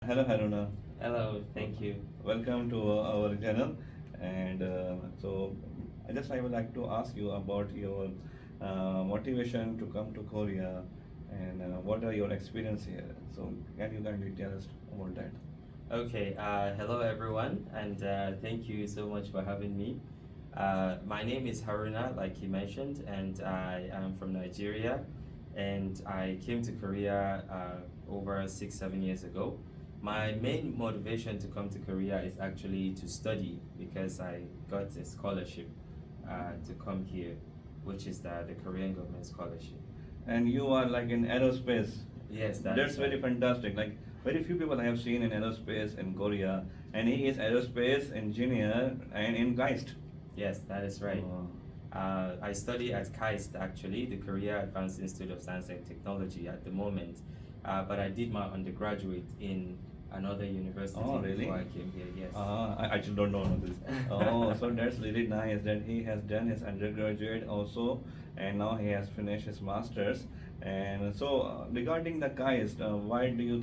Hello, Haruna. Hello, thank you. Welcome to our channel. And I would like to ask you about your motivation to come to Korea and what are your experience here. So, can you kindly tell us about that? Okay, hello everyone, and thank you so much for having me. My name is Haruna, like you mentioned, and I am from Nigeria, and I came to Korea over 6, 7 years ago. My main motivation to come to Korea is actually to study because I got a scholarship to come here, which is the Korean government scholarship. And you are like in aerospace. Yes, that That's is very right. fantastic. Like very few people I have seen in aerospace in Korea, and he is aerospace engineer and in Geist. Yes, that is right. Oh. I study at KAIST actually, the Korea Advanced Institute of Science and Technology at the moment. But I did my undergraduate in another university Oh, really? before I came here, yes. I actually don't know this. Oh, so that's really nice that he has done his undergraduate also, and now he has finished his masters. And so, regarding the KAIST, why do you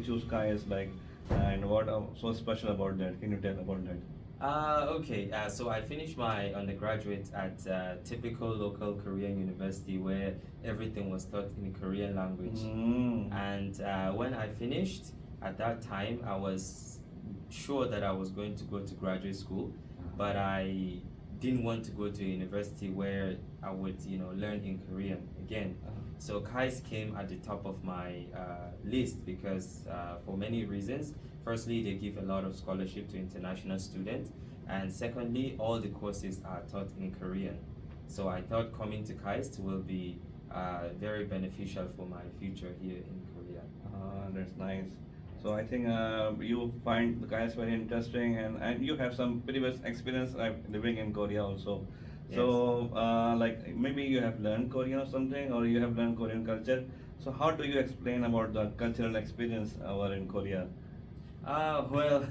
choose KAIST? Like, and what so special about that? Can you tell about that? Okay, so I finished my undergraduate at typical local Korean university where everything was taught in Korean language. And when I finished, at that time, I was sure that I was going to go to graduate school, but I didn't want to go to a university where I would, learn in Korean again. So KAIS came at the top of my list because for many reasons. Firstly, they give a lot of scholarship to international students, and secondly, all the courses are taught in Korean. So I thought coming to KAIST will be very beneficial for my future here in Korea. That's nice. So I think you find the guys very interesting, and you have some previous experience living in Korea also. So like maybe you have learned Korean or something, or you have learned Korean culture. So how do you explain about the cultural experience over in Korea? Well,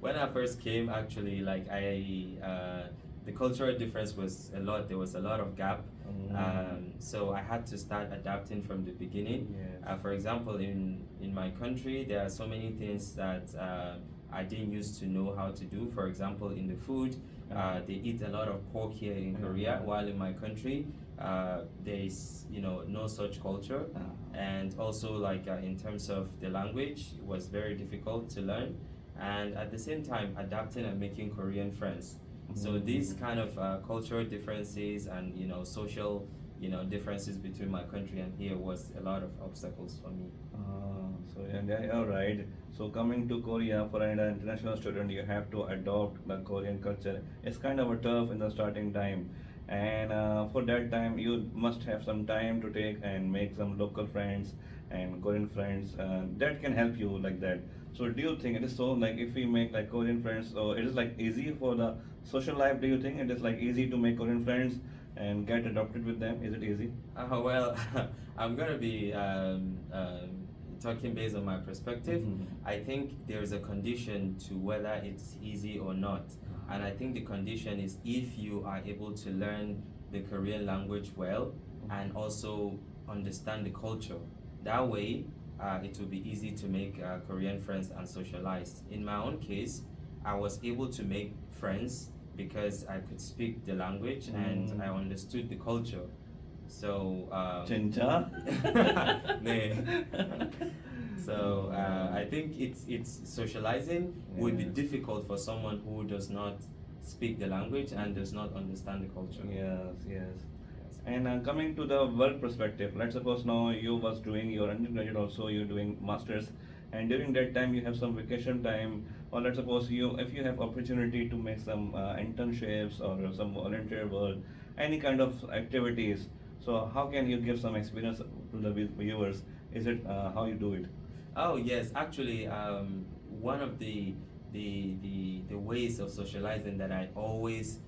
when I first came, actually, the cultural difference was a lot. There was a lot of gap. So I had to start adapting from the beginning. Yes. For example, in my country, there are so many things that I didn't used to know how to do. For example, in the food, they eat a lot of pork here in Korea, while in my country, there is no such culture. And also in terms of the language, it was very difficult to learn, and at the same time adapting and making Korean friends. So these kind of cultural differences and social differences between my country and here was a lot of obstacles for me. All right. So coming to Korea for an international student, you have to adopt the Korean culture. It's kind of a tough in the starting time, and for that time you must have some time to take and make some local friends and Korean friends. That can help you like that. So do you think it is so like if we make like Korean friends, so it is like easy for the social life? Do you think it is like easy to make Korean friends and get adopted with them? Is it easy? Well, I'm gonna be talking based on my perspective. I think there's a condition to whether it's easy or not, and I think the condition is if you are able to learn the Korean language well and also understand the culture. That way, it will be easy to make Korean friends and socialize. In my own case, I was able to make friends because I could speak the language and I understood the culture. So Chincha? 네. So I think it's socializing would be difficult for someone who does not speak the language and does not understand the culture. Yes, yes. And coming to the work perspective, let's suppose now you was doing your undergraduate also, you're doing masters, and during that time you have some vacation time, or let's suppose if you have opportunity to make some internships or some volunteer work, any kind of activities. So how can you give some experience to the viewers? Is it how you do it? Oh yes, actually, one of the ways of socializing that I always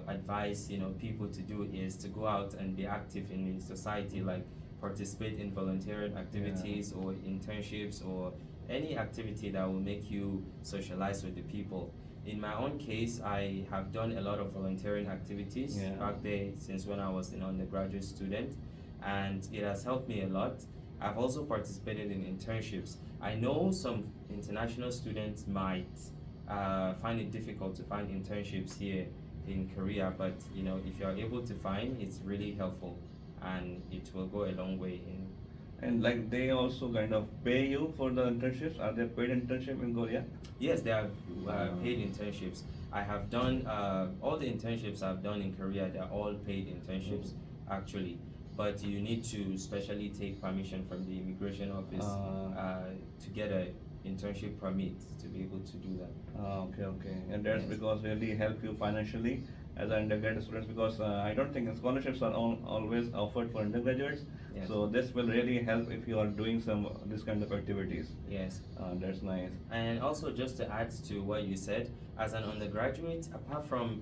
advise people to do is to go out and be active in society, like participate in volunteering activities or internships or any activity that will make you socialize with the people. In my own case, I have done a lot of volunteering activities back there since when I was an undergraduate student, and it has helped me a lot. I've also participated in internships. I know some international students might find it difficult to find internships here in Korea, but if you're able to find, it's really helpful, and it will go a long way in. And like they also kind of pay you for the internships? Are there paid internship in Korea? Yes, they have paid internships. I have done all the internships I've done in Korea. They're all paid internships, actually. But you need to specially take permission from the immigration office to get a internship permit to be able to do that. Okay. And that's Yes. because really help you financially as an undergraduate students, because I don't think scholarships are always offered for undergraduates. Yes. So this will really help if you are doing some this kind of activities. Yes. That's nice. And also, just to add to what you said, as an undergraduate, apart from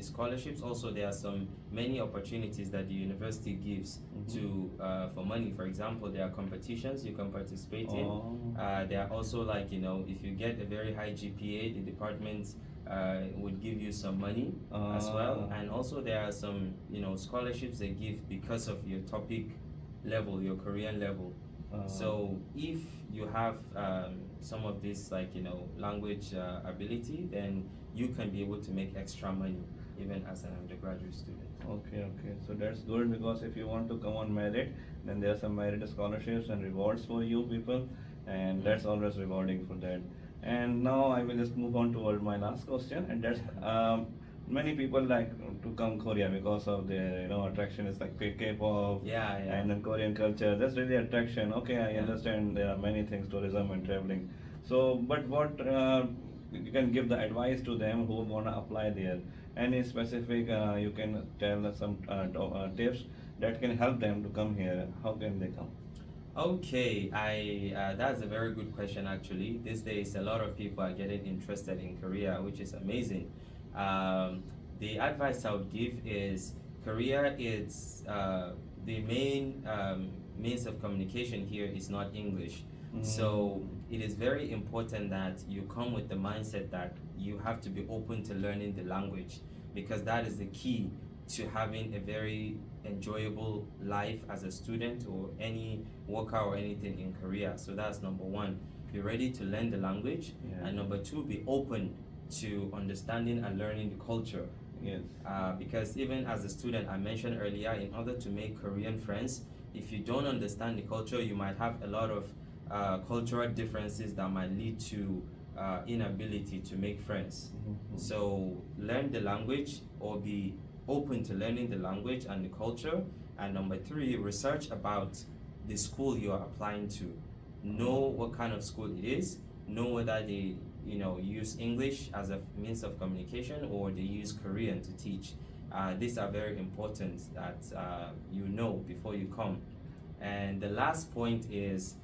scholarships, also there are many opportunities that the university gives to for money. For example, there are competitions you can participate in. There are also, like, if you get a very high GPA, the department would give you some money as well. And also there are some scholarships they give because of your topic level, your Korean level. So if you have some of this, like, language ability, then you can be able to make extra money even as an undergraduate student. Okay. So that's good, because if you want to come on merit, then there are some merit scholarships and rewards for you people, and that's always rewarding for that. And now I will just move on toward my last question, and that's many people like to come Korea because of their attraction is like K-pop, Yeah. and then Korean culture. That's really attraction. Okay, I Yeah. understand there are many things, tourism and traveling. So, but what you can give the advice to them who wanna apply there? Any specific you can tell us some tips that can help them to come here? How can they come? Okay, that's a very good question, actually. These days, a lot of people are getting interested in Korea, which is amazing. The advice I would give is Korea is the main means of communication here is not English. So it is very important that you come with the mindset that you have to be open to learning the language, because that is the key to having a very enjoyable life as a student or any worker or anything in Korea. So that's number one. Be ready to learn the language. Yeah. And number two, be open to understanding and learning the culture. Yes. Because even as a student, I mentioned earlier, in order to make Korean friends, if you don't understand the culture, you might have a lot of cultural differences that might lead to inability to make friends. So learn the language, or be open to learning the language and the culture. And number three, research about the school you are applying to. Know what kind of school it is. Know whether they use English as a means of communication, or they use Korean to teach. These are very important that before you come. And the last point is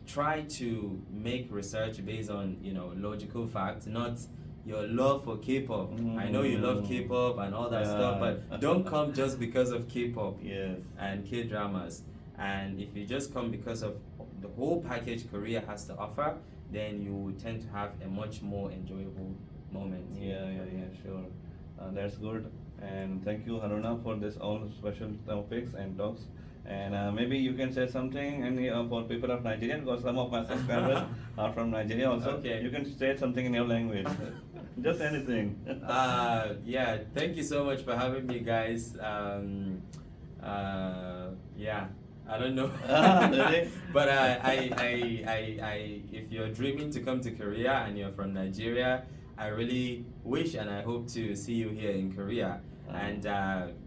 try to make research based on logical facts, not your love for K-pop. I know you love K-pop and all that stuff, but don't come just because of K-pop Yes. and K-dramas. And if you just come because of the whole package Korea has to offer, then you tend to have a much more enjoyable moment. Yeah, sure. That's good. And thank you, Haruna, for this all special topics and talks. And maybe you can say something for people of Nigeria, because some of my subscribers are from Nigeria also. Okay. You can say something in your language. Just anything. Yeah, thank you so much for having me, guys. Yeah, I don't know. Really? But if you're dreaming to come to Korea and you're from Nigeria, I really wish and I hope to see you here in Korea. And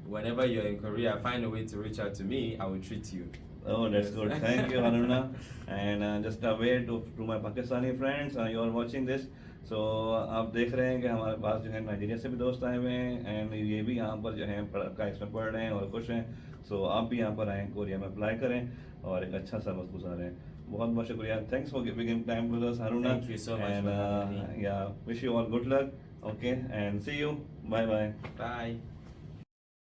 whenever you're in Korea, find a way to reach out to me. I will treat you. Oh, that's good. Thank you, Haruna. And just a way to my Pakistani friends, you are watching this. So आप देख रहे हैं कि हमारे पास जो है Nigeria से भी दोस्त आए हुए हैं, एंड ये भी यहाँ पर जो है का इसमें पढ़ रहे हैं और खुश हैं. सो आप भी यहाँ पर आएँ, कोरिया में अप्लाई करें और एक अच्छा सा वक्त गुजारें. बहुत बहुत शुक्रिया. Thanks for giving time with us, Haruna. Thank you so much And for having me. yeah, wish you all good luck. Okay, and see you. Bye bye. Bye.